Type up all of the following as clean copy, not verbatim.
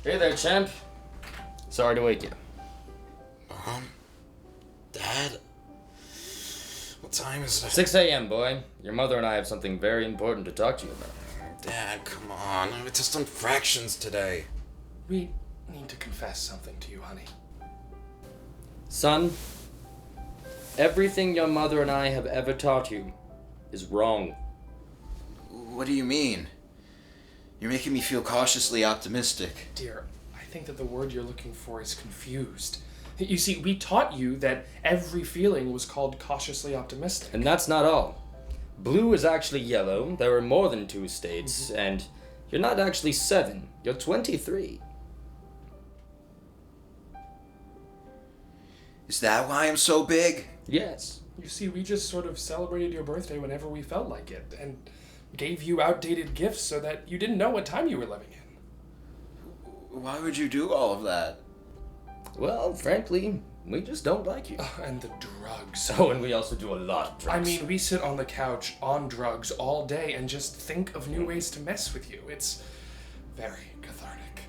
Hey there, champ. Sorry to wake you. Dad? What time is it? 6 a.m., boy. Your mother and I have something very important to talk to you about. Dad, come on. I was just on fractions today. We need to confess something to you, honey. Son, everything your mother and I have ever taught you is wrong. What do you mean? You're making me feel cautiously optimistic. Dear, I think that the word you're looking for is confused. You see, we taught you that every feeling was called cautiously optimistic. And that's not all. Blue is actually yellow, there are more than 2 states, and you're not actually 7, you're 23. Is that why I'm so big? Yes. You see, we just sort of celebrated your birthday whenever we felt like it, and gave you outdated gifts so that you didn't know what time you were living in. Why would you do all of that? Well, frankly, we just don't like you. And the drugs. Oh, and we also do a lot of drugs. I mean, we sit on the couch on drugs all day and just think of new ways to mess with you. It's very cathartic.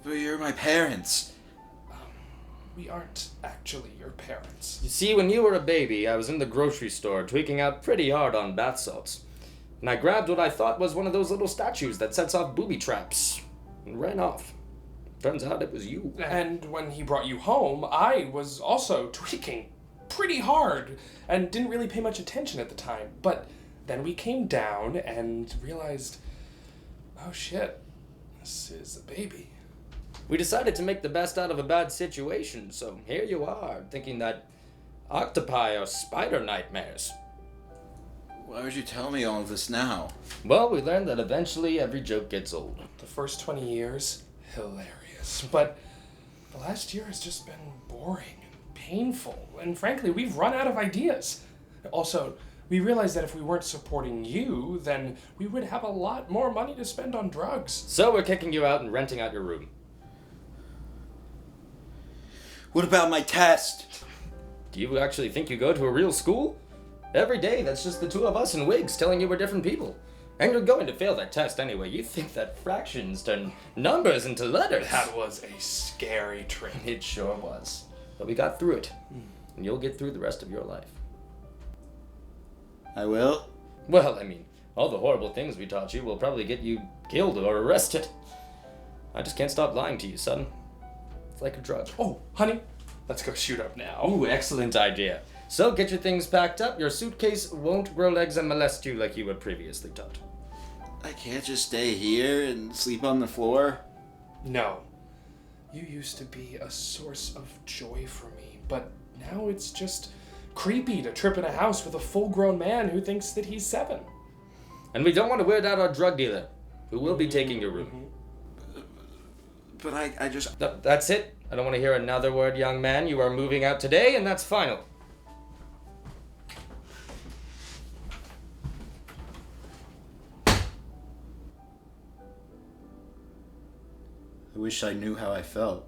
But you're my parents. We aren't actually your parents. You see, when you were a baby, I was in the grocery store tweaking out pretty hard on bath salts. And I grabbed what I thought was one of those little statues that sets off booby traps and ran off. Turns out it was you. And when he brought you home, I was also tweaking pretty hard and didn't really pay much attention at the time. But then we came down and realized, oh shit, this is a baby. We decided to make the best out of a bad situation, so here you are, thinking that octopi are spider nightmares. Why would you tell me all of this now? Well, we learned that eventually every joke gets old. The first 20 years, hilarious. But the last year has just been boring and painful. And frankly, we've run out of ideas. Also, we realized that if we weren't supporting you, then we would have a lot more money to spend on drugs. So we're kicking you out and renting out your room. What about my test? Do you actually think you go to a real school? Every day, that's just the 2 of us in wigs telling you we're different people. And you're going to fail that test anyway. You think that fractions turn numbers into letters. That was a scary trip. It sure was. But we got through it. And you'll get through the rest of your life. I will? Well, I mean, all the horrible things we taught you will probably get you killed or arrested. I just can't stop lying to you, son. It's like a drug. Oh, honey, let's go shoot up now. Ooh, excellent idea. So get your things packed up. Your suitcase won't grow legs and molest you like you were previously taught. I can't just stay here and sleep on the floor? No. You used to be a source of joy for me, but now it's just creepy to trip in a house with a full-grown man who thinks that he's 7. And we don't want to weird out our drug dealer, who will be taking your room. But I just... That's it. I don't want to hear another word, young man. You are moving out today, and that's final. I wish I knew how I felt.